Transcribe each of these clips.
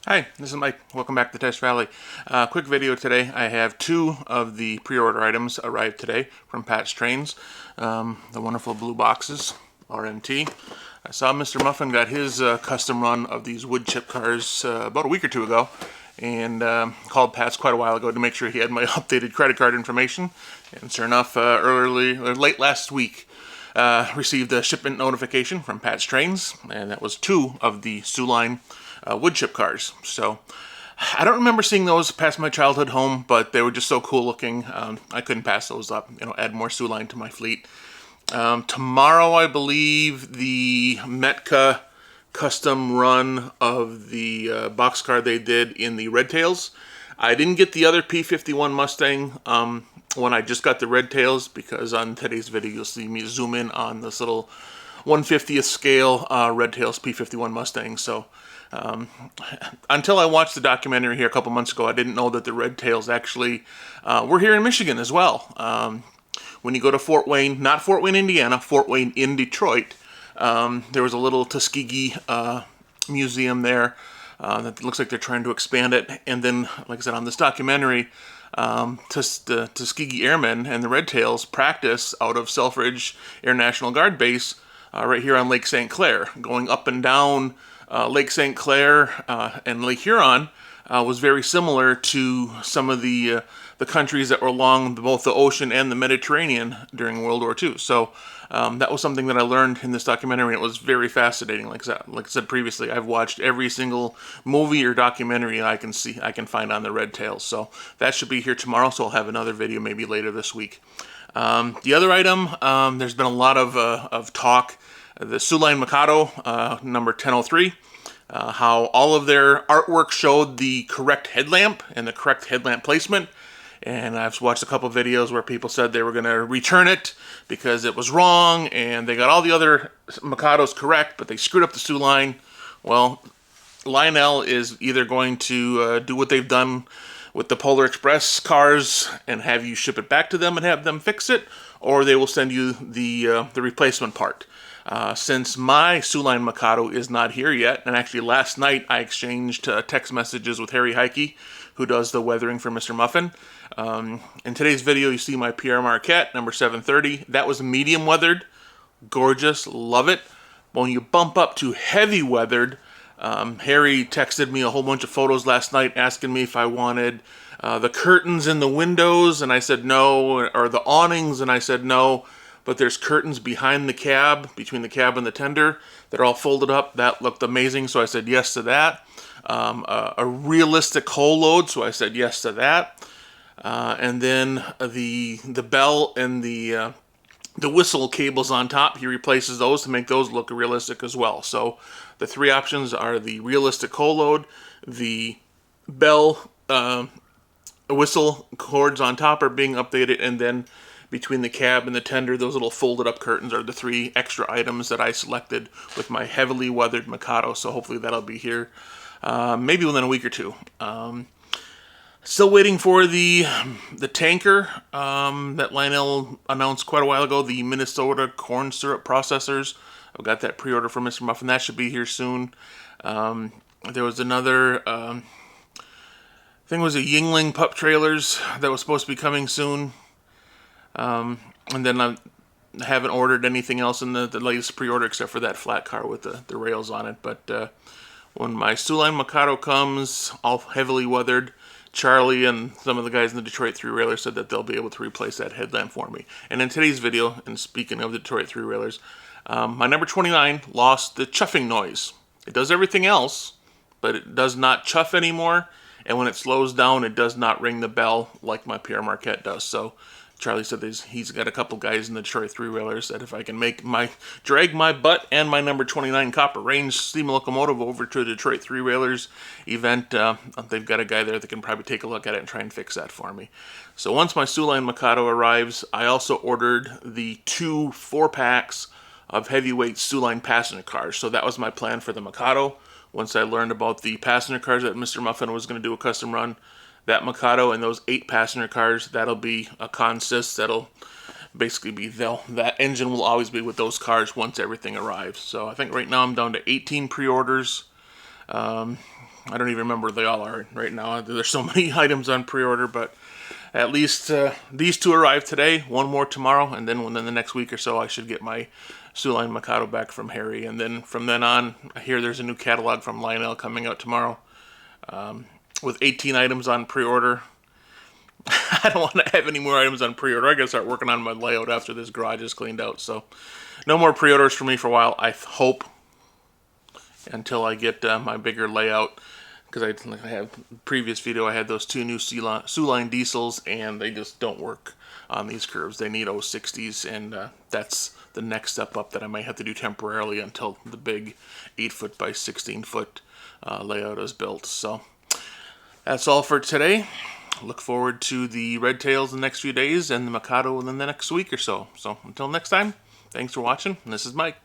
Hi, this is Mike. Welcome back to Tesch Valley. Quick video today. I have two of the pre-order items arrived today from Pat's Trains. The wonderful blue boxes, RMT. I saw Mr. Muffin got his custom run of these wood chip cars about a week or two ago, and called Pat's quite a while ago to make sure he had my updated credit card information. And sure enough, late last week, received a shipment notification from Pat's Trains, and that was two of the Soo Line wood chip cars. So I don't remember seeing those past my childhood home, but they were just so cool looking. I couldn't pass those up. Add more Soo Line to my fleet. Tomorrow, I believe, the Metka custom run of the boxcar they did in the Red Tails. I didn't get the other P51 Mustang when I just got the Red Tails, because on today's video you'll see me zoom in on this little 1/50th scale Red Tails P51 Mustang. So until I watched the documentary here a couple months ago, I didn't know that the Red Tails actually were here in Michigan as well. When you go to Fort Wayne, not Fort Wayne, Indiana, Fort Wayne in Detroit, there was a little Tuskegee museum there that looks like they're trying to expand it. And then, like I said, on this documentary, the Tuskegee Airmen and the Red Tails practice out of Selfridge Air National Guard Base right here on Lake St. Clair. Going up and down Lake St. Clair and Lake Huron was very similar to some of the countries that were along both the ocean and the Mediterranean during World War II. So that was something that I learned in this documentary. It was very fascinating. Like I said previously, I've watched every single movie or documentary I can find on the Red Tails. So that should be here tomorrow. So I'll have another video maybe later this week. The other item, there's been a lot of talk. The Soo Line Mikado, number 1003. How all of their artwork showed the correct headlamp and the correct headlamp placement. And I've watched a couple of videos where people said they were going to return it because it was wrong, and they got all the other Mikados correct, but they screwed up the Soo Line. Well, Lionel is either going to do what they've done with the Polar Express cars and have you ship it back to them and have them fix it, or they will send you the replacement part. Since my Soo Line Mikado is not here yet, and actually last night I exchanged text messages with Harry Heike, who does the weathering for Mr. Muffin. In today's video, you see my PR Marquette, number 730. That was medium weathered. Gorgeous. Love it. When you bump up to heavy weathered, Harry texted me a whole bunch of photos last night asking me if I wanted the curtains in the windows, and I said no, or the awnings, and I said no. But there's curtains behind the cab, between the cab and the tender, that are all folded up. That looked amazing, so I said yes to that. A realistic hull load, so I said yes to that. And then the bell and the whistle cables on top, he replaces those to make those look realistic as well. So the three options are the realistic hull load, the bell whistle cords on top are being updated, and then between the cab and the tender, those little folded up curtains are the three extra items that I selected with my heavily weathered Mikado. So hopefully that'll be here maybe within a week or two. Still waiting for the tanker that Lionel announced quite a while ago, the Minnesota corn syrup processors. I've got that pre-order from Mr. Muffin. That should be here soon. There was another thing, was a Yingling pup trailers that was supposed to be coming soon. And then I haven't ordered anything else in the latest pre-order except for that flat car with the rails on it. But when my Soo Line Mikado comes, all heavily weathered, Charlie and some of the guys in the Detroit 3-Railer said that they'll be able to replace that headlamp for me. And in today's video, and speaking of the Detroit 3-Railers, my number 29 lost the chuffing noise. It does everything else, but it does not chuff anymore. And when it slows down, it does not ring the bell like my PR Marquette does. So Charlie said he's got a couple guys in the Detroit 3-Railers that if I can drag my butt and my number 29 Copper Range steam locomotive over to the Detroit 3-Railers event, they've got a guy there that can probably take a look at it and try and fix that for me. So once my Soo Line Mikado arrives, I also ordered the 2 4-packs of heavyweight Soo Line passenger cars. So that was my plan for the Mikado. Once I learned about the passenger cars that Mr. Muffin was going to do a custom run, that Mikado and those 8 passenger cars, that'll be a consist. That'll basically be, that engine will always be with those cars once everything arrives. So I think right now I'm down to 18 pre-orders. I don't even remember what they all are right now. There's so many items on pre-order, but at least these two arrived today, one more tomorrow, and then within the next week or so I should get my Soo Line Mikado back from Harry. And then from then on, I hear there's a new catalog from Lionel coming out tomorrow with 18 items on pre-order. I don't want to have any more items on pre-order. I gotta start working on my layout after this garage is cleaned out. So no more pre-orders for me for a while, I hope, until I get my bigger layout. Because I have previous video, I had those two new Soo Line diesels, and they just don't work on these curves. They need 060s, and that's the next step up that I might have to do temporarily until the big 8-foot by 16-foot layout is built. So that's all for today. Look forward to the red tails in the next few days and the Mikado in the next week or so. So until next time, thanks for watching, and this is Mike.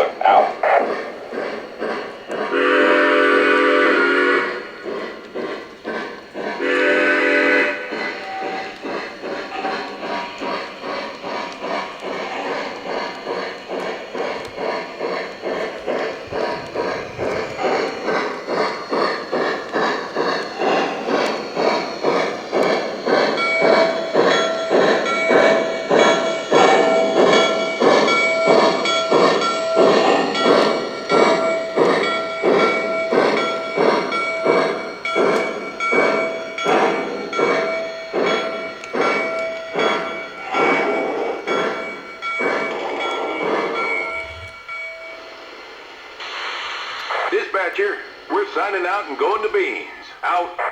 Outlook out. Dispatcher, we're signing out and going to beans. Out.